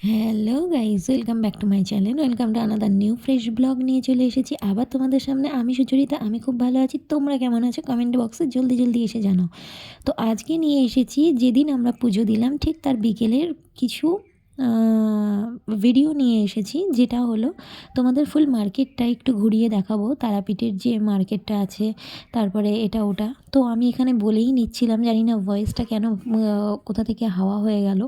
Hello guys, welcome back to my channel. Welcome to another new fresh blog নিয়ে চলে এসেছি আবার তোমাদের সামনে। আমি সুচরিতা, আমি খুব ভালো আছি। তোমরা কেমন আছো কমেন্ট বক্সে জলদি জলদি এসে জানাও। তো আজকে নিয়ে এসেছি যেদিন আমরা পুজো দিলাম ঠিক তার বিকেলের কিছু ভিডিও নিয়ে এসেছি, যেটা হলো তোমাদের ফুল মার্কেটটা একটু ঘুরিয়ে দেখাবো। তারাপীঠের যে মার্কেটটা আছে, তারপরে এটা ওটা। তো আমি এখানে বলেই নিচ্ছিলাম, জানি না ভয়েসটা কেন কোথা থেকে হাওয়া হয়ে গেল।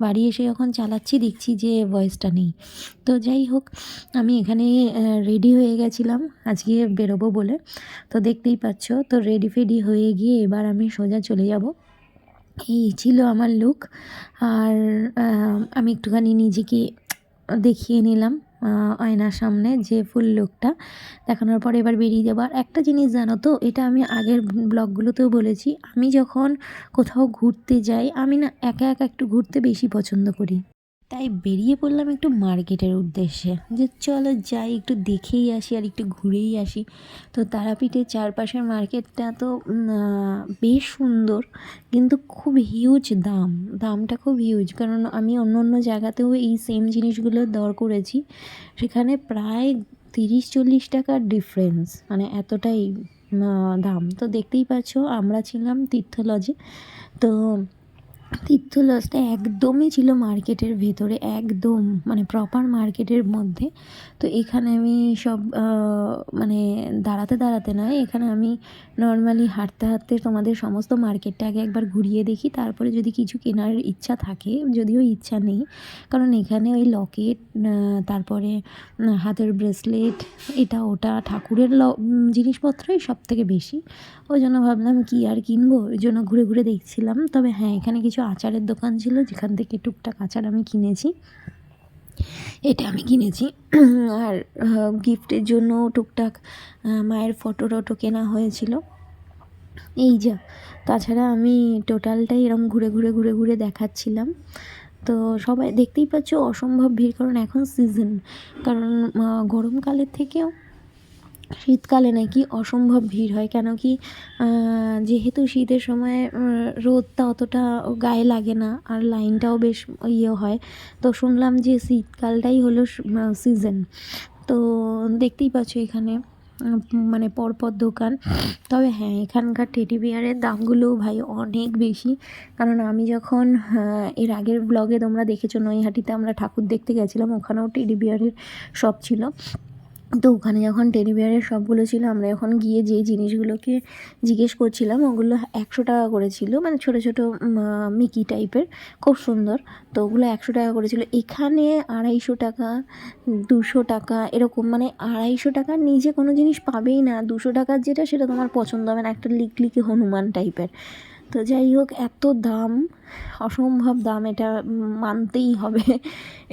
বাড়ি এসে যখন চালাচ্ছি দেখছি যে ভয়েসটা নেই। তো যাই হোক, আমি এখানে রেডি হয়ে গেছিলাম আজকে বেরোবো বলে। তো দেখতেই পাচ্ছ, তো রেডি ফেডি হয়ে গিয়ে এবার আমি সোজা চলে যাব। এই ছিল আমার লুক। আর আমি একটুখানি নিজেকে দেখিয়ে নিলাম আয়নার সামনে, যে ফুল লুকটা দেখানোর পরে এবার বেরিয়ে যাবো। আর একটা জিনিস জানো তো, এটা আমি আগের ব্লগগুলোতেও বলেছি, আমি যখন কোথাও ঘুরতে যাই আমি না একা একা একটু ঘুরতে বেশি পছন্দ করি। তাই বেরিয়ে পড়লাম একটু মার্কেটের উদ্দেশ্যে, যে চলো যাই একটু দেখেই আসি আর একটু ঘুরেই আসি। তো তারাপীঠের চারপাশের মার্কেটটা তো বেশ সুন্দর, কিন্তু খুব হিউজ দামটা খুব হিউজ। কারণ আমি অন্য অন্য জায়গাতেও এই সেম জিনিসগুলো দর করেছি, সেখানে প্রায় 30-40 টাকার ডিফারেন্স, মানে এতটাই দাম। তো দেখতেই পাচ্ছ, আমরা ছিলাম তীর্থ লজে। তো তীর্থ লজটা একদমই ছিল মার্কেটের ভেতরে, একদম মানে প্রপার মার্কেটের মধ্যে। তো এখানে আমি সব মানে দাঁড়াতে দাঁড়াতে নয়, এখানে আমি নর্মালি হাঁটতে হাঁটতে তোমাদের সমস্ত মার্কেটটা আগে একবার ঘুরিয়ে দেখি, তারপরে যদি কিছু কেনার ইচ্ছা থাকে, যদিও ইচ্ছা নেই, কারণ এখানে ওই লকেট, তারপরে হাতের ব্রেসলেট, এটা ওটা ঠাকুরের জিনিসপত্রই সব থেকে বেশি। ওই জন্য ভাবলাম কি আর কিনবো, ওই জন্য ঘুরে ঘুরে দেখছিলাম। তবে হ্যাঁ, এখানে কিছু আচারের দোকান ছিল, যেখান থেকে টুকটাক আচার আমি কিনেছি। এটা আমি কিনেছি। আর গিফটের জন্য টুকটাক মায়ের ফটো টটো কেনা হয়েছিল। এই যা, তাছাড়া আমি টোটালটাই এরকম ঘুরে ঘুরে ঘুরে ঘুরে দেখাচ্ছিলাম। তো সবাই দেখতেই পাচ্ছ অসম্ভব ভিড়, কারণ এখন সিজন। কারণ গরমকালের থেকেও শীতকালে নাকি অসম্ভব ভিড় হয়, কেন কি যেহেতু শীতের সময় রোদটা অতটা গায়ে লাগে না, আর লাইনটাও বেশ ইয়ে হয়। তো শুনলাম যে শীতকালটাই হলো সিজন। তো দেখতেই পাচ্ছ এখানে মানে পরপর দোকান। তবে হ্যাঁ, এখানকার টেডি বিয়ারের দামগুলোও ভাই অনেক বেশি। কারণ আমি যখন এর আগের ব্লগে তোমরা দেখেছো, নৈহাটিতে আমরা ঠাকুর দেখতে গেছিলাম, ওখানেও টেডি বিয়ারের শপ ছিল। তো ওখানে যখন টেডি বিয়ারের শপগুলো ছিল, আমরা যখন গিয়ে যে জিনিসগুলোকে জিজ্ঞেস করছিলাম, ওগুলো 100 টাকা করে ছিল, মানে ছোটো ছোটো মিকি টাইপের, খুব সুন্দর। তো ওগুলো 100 টাকা করেছিল। এখানে 250 টাকা, 200 টাকা এরকম, মানে 250 টাকার নিচে কোনো জিনিস পাবেই না। 200 টাকার যেটা, সেটা তোমার পছন্দ হবে না, একটা লিকলিকে হনুমান টাইপের। তো যাই হোক, এত দাম, অসম্ভব দাম, এটা মানতেই হবে।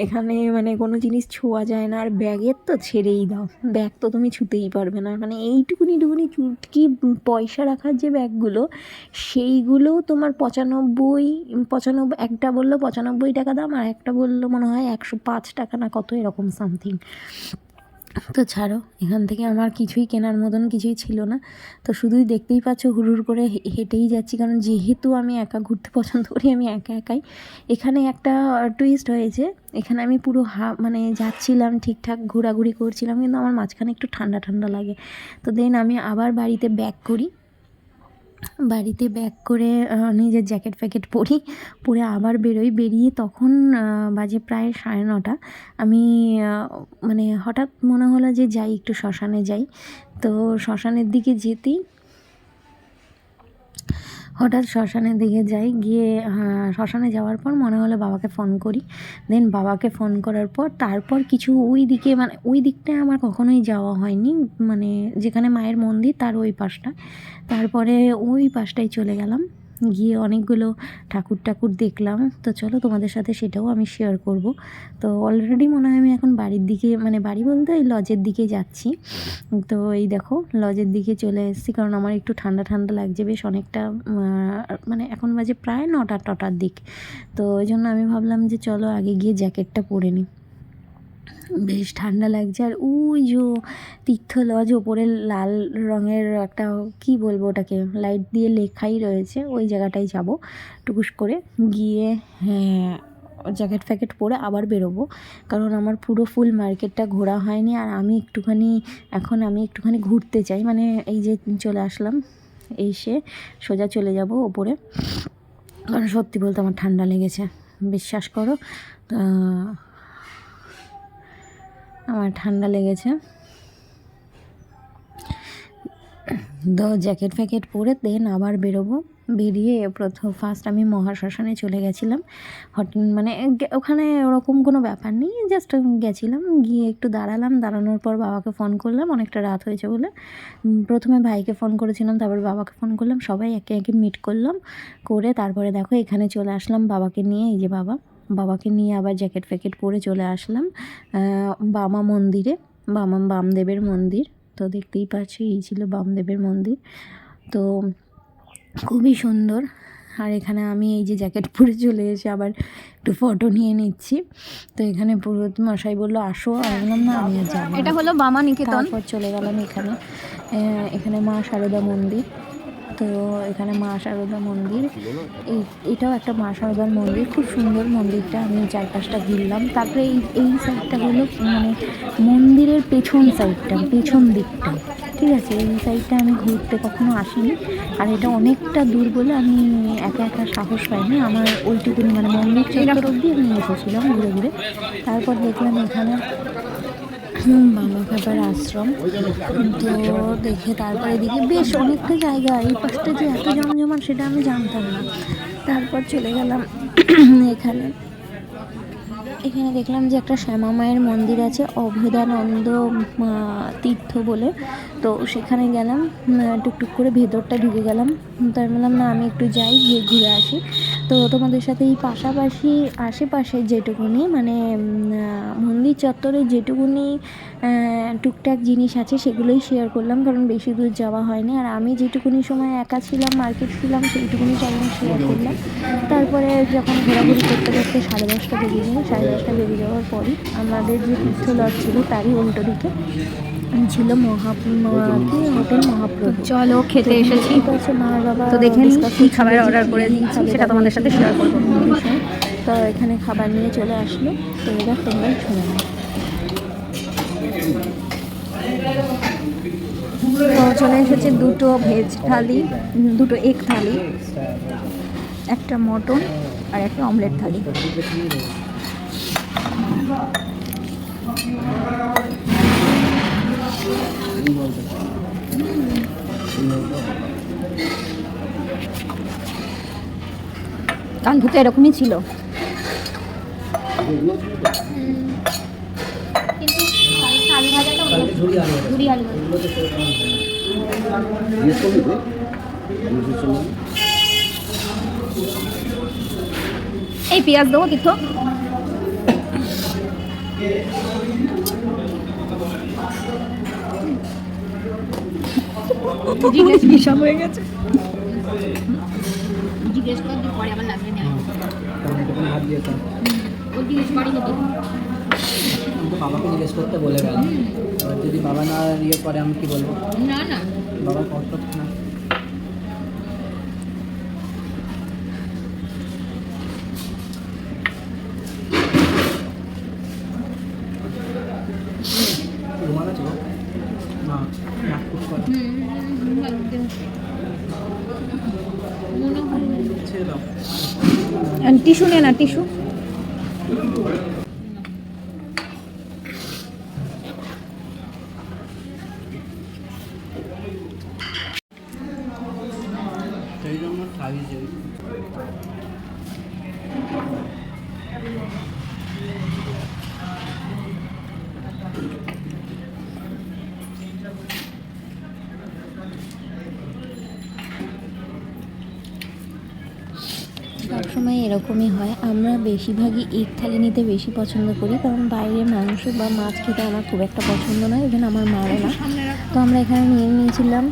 এখানে মানে কোনো জিনিস ছোঁয়া যায় না। আর ব্যাগের তো ছেড়েই দাও, ব্যাগ তো তুমি ছুঁতেই পারবে না। মানে এইটুকুনি টুকুনি চুটকি পয়সা রাখার যে ব্যাগগুলো, সেইগুলোও তোমার 95, একটা বললো 95 টাকা দাম, আর একটা বললো মনে হয় 105 টাকা না কত, এরকম সামথিং। তো ছাড়ো, এখান থেকে আমার কিছুই কেনার মতন কিছুই ছিল না। তো শুধুই দেখতেই পাচ্ছ হুড় করে হেঁটেই যাচ্ছি, কারণ যেহেতু আমি একা ঘুরতে পছন্দ করি, আমি একা একাই। এখানে একটা টুইস্ট হয়েছে, এখানে আমি পুরো মানে যাচ্ছিলাম ঠিকঠাক, ঘোরাঘুরি করছিলাম, কিন্তু আমার মাঝখানে একটু ঠান্ডা ঠান্ডা লাগে। তো দেন আমি আবার বাড়িতে ব্যাক করি, বাড়িতে ব্যাক করে নিজের জ্যাকেট ফ্যাকেট পরি, পরে আবার বেরোই। বেরিয়ে তখন বাজে প্রায় 9:30। আমি মানে হঠাৎ মনে হলো যে যাই একটু শ্মশানে যাই। তো শ্মশানের দিকে যেতেই হঠাৎ শ্মশানের দিকে যাই, গিয়ে শ্মশানে যাওয়ার পর মনে হলো বাবাকে ফোন করি। দেন বাবাকে ফোন করার পর তারপর কিছু ওই দিকে, মানে ওই দিকটায় আমার কখনোই যাওয়া হয়নি, মানে যেখানে মায়ের মন্দির তার ওই পাশটা। তারপরে ওই পাশটায় চলে গেলাম, গিয়ে অনেকগুলো ঠাকুর টাকুর দেখলাম। তো চলো তোমাদের সাথে সেটাও আমি শেয়ার করব। তো অলরেডি মনে হয় আমি এখন বাড়ির দিকে, মানে বাড়ি বলতে ওই লজের দিকে যাচ্ছি। তো এই দেখো লজের দিকে চলে এসেছি, কারণ আমার একটু ঠান্ডা ঠান্ডা লাগছে বেশ অনেকটা। মানে এখন বাজে প্রায় 9টার দিক। তো ওই জন্য আমি ভাবলাম যে চলো আগে গিয়ে জ্যাকেটটা পরে নিই, বেশ ঠান্ডা লাগছে। আর ওই যে তীর্থ লজ, ওপরে লাল রঙের একটা, কি বলবো ওটাকে, লাইট দিয়ে লেখাই রয়েছে, ওই জায়গাটায় যাব টুকুস করে গিয়ে। হ্যাঁ, জ্যাকেট ফ্যাকেট পরে আবার বেরোবো, কারণ আমার পুরো ফুল মার্কেটটা ঘোরা হয়নি। আর আমি একটুখানি ঘুরতে চাই, মানে এই যে চলে আসলাম, এসে সোজা চলে যাব ওপরে। কারণ সত্যি বলতে আমার ঠান্ডা লেগেছে, বিশ্বাস করো, আমার ঠান্ডা লেগেছে। তো জ্যাকেট ফ্যাকেট পরে দেন আবার বেরোবো। বেরিয়ে ফার্স্ট আমি মহাশ্মশানে চলে গেছিলাম। মানে ওখানে ওরকম কোনো ব্যাপার নেই, জাস্ট গেছিলাম, গিয়ে একটু দাঁড়ালাম। দাঁড়ানোর পর বাবাকে ফোন করলাম, অনেকটা রাত হয়েছে বলে। প্রথমে ভাইকে ফোন করেছিলাম, তারপর বাবাকে ফোন করলাম, সবাই একে একে মিট করলাম। করে তারপরে দেখো এখানে চলে আসলাম বাবাকে নিয়ে। এই যে বাবাকে নিয়ে আবার জ্যাকেট ফ্যাকেট পরে চলে আসলাম বামা মন্দিরে, বামদেবের মন্দির। তো দেখতেই পাচ্ছি এই ছিল বামদেবের মন্দির, তো খুবই সুন্দর। আর এখানে আমি এই যে জ্যাকেট পরে চলে এসে আবার একটু ফটো নিয়ে নিচ্ছি। তো এখানে পুরোহিত মশাই বললো আসো, আর বললাম না আমি আর যাবো। এটা হলো বামা নিকেতন। তারপর চলে গেলাম এখানে মা শারদা মন্দির। তো এখানে মা শারদা মন্দির, এটাও একটা মা শারদার মন্দির, খুব সুন্দর মন্দিরটা। আমি চারপাশটা ঘুরলাম। তারপরে এই সাইডটা হলো মানে মন্দিরের পেছন দিকটা, ঠিক আছে। এই সাইডটা আমি ঘুরতে কখনো আসিনি, আর এটা অনেকটা দূর বলে আমি একা সাহস পাইনি। আমার ওইটুকুনি মানে মন্দির চত্বর অবধি আমি এসেছিলাম ঘুরে ঘুরে। তারপর দেখলাম এখানে বামা খাবার আশ্রম। তো দেখে তারপরে এদিকে বেশ অনেকটা জায়গা, এই পাশটা যে এত জমজমাট সেটা আমি জানতাম না। তারপর চলে গেলাম এখানে দেখলাম যে একটা শ্যামা মায়ের মন্দির আছে, অভেদানন্দ তীর্থ বলে। তো সেখানে গেলাম, টুকটুক করে ভেতরটা ঢুকে গেলাম। তাই বললাম না আমি একটু যাই, গিয়ে ঘুরে আসি। তো তোমাদের সাথে এই পাশাপাশি আশেপাশে যেটুকুনি মানে মন্দির চত্বরে যেটুকুনি টুকটাক জিনিস আছে সেগুলোই শেয়ার করলাম, কারণ বেশি দূর যাওয়া হয়নি। আর আমি যেটুকুনি সময় একা ছিলাম, মার্কেট ছিলাম, সেইটুকুনি টাইমে শেয়ার করলাম। তারপরে যখন ঘোরাঘুরি করতে 10:30 বেজে যায়। 10:30 বেজে যাওয়ার পরই আমাদের যে তীর্থ লজ ছিল তারই উল্টো দিকে ছিল হোটেল মহাপ্রভু। চলো খেতে এসেছি, মার বাবা তো দেখে নিই কী খাবার অর্ডার করে দিয়েছি, সেটা তোমাদের সাথে শেয়ার করবো। তো এখানে খাবার নিয়ে চলে আসলো, তো এবার তোমরা শুনে নাও। তো চলে এসেছে দুটো ভেজ থালি, দুটো এগ থালি, একটা মটন আর একটা অমলেট থালি। কাল ধুতে এরকমই ছিল। এই পেঁয়াজ দেবো তীর্থ। হিসাব হয়ে গেছে। জিজ্ঞেস কর পরে আবার লাগবে না। বাবাকে জিজ্ঞেস করতে বলে গেল, যদি বাবা না ইয়ে করে আমি কি বলবো? না বাবা কষ্ট না। টিস্যু নে না, টিস্যু। সেই জন্য খাইছে। সবসময় এরকমই হয়, আমরা বেশিরভাগই এগ থালি নিতে বেশি পছন্দ করি, কারণ বাইরে মাংস বা মাছ খেতে আমার খুব একটা পছন্দ নয়, ইভেন আমার মারও না। তো আমরা এখানে নিয়েছিলাম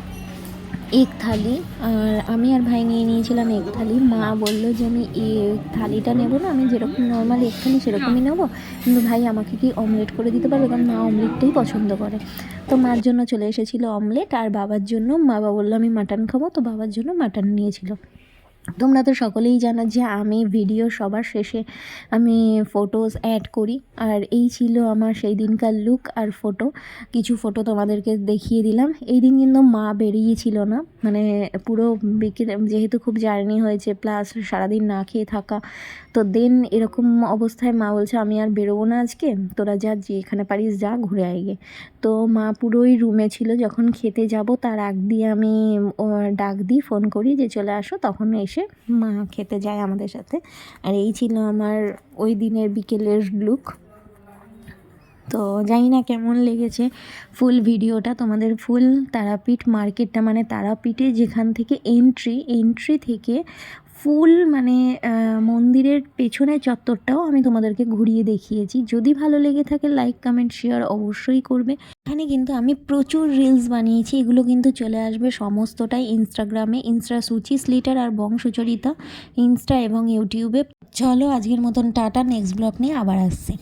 এগ থালি, আর আমি আর ভাই নিয়েছিলাম এগ থালি। মা বললো যে আমি এগ থালিটা নেবো না, আমি যেরকম নর্মাল এগ থালি সেরকমই নেবো, কিন্তু ভাই আমাকে কি অমলেট করে দিতে পারবে, কারণ মা অমলেটটাই পছন্দ করে। তো মার জন্য চলে এসেছিলো অমলেট, আর বাবার জন্য বাবা বললো আমি মাটন খাবো, তো বাবার জন্য মাটন নিয়েছিল। তোমরা তো সকলেই জানো যে আমি ভিডিও সবার শেষে আমি ফটোস অ্যাড করি, আর এই ছিল আমার সেই দিনকার লুক আর ফটো। কিছু ফটো তোমাদেরকে দেখিয়ে দিলাম। এই দিন কিন্তু মা বেরিয়েছিল না, মানে পুরো বিকেল, যেহেতু খুব জার্নি হয়েছে প্লাস সারাদিন না খেয়ে থাকা, তো দেন এরকম অবস্থায় মা বলছে আমি আর বেরোবো না আজকে, তোরা যা যেখানে পারিস যা ঘুরে আইগে। তো মা পুরোই রুমে ছিল, যখন খেতে যাব তার আগ দিয়ে আমি ডাক দিই, ফোন করি যে চলে আসো, তখন এসে মা খেতে যায় আমাদের সাথে। আর এই ছিল আমার ওই দিনের বিকেলের লুক। তো জানি না কেমন লেগেছে ফুল ভিডিওটা তোমাদের। ফুল তারাপীঠ মার্কেটটা, মানে তারাপীঠে যেখান থেকে এন্ট্রি থেকে ফুল মানে মন্দিরের পেছনের চত্বরটাও আমি তোমাদেরকে ঘুরিয়ে দেখিয়েছি। যদি ভালো লেগে থাকে লাইক কমেন্ট শেয়ার অবশ্যই করবে। এখানে কিন্তু আমি প্রচুর রিলস বানিয়েছি, এগুলো কিন্তু চলে আসবে সমস্তটাই ইনস্টাগ্রামে, সুচি স্লিটার আর বংশচরিতা ইনস্টা এবং ইউটিউবে। চলো আজকের মতন টাটা, নেক্সট ব্লগ নিয়ে আবার আসছি।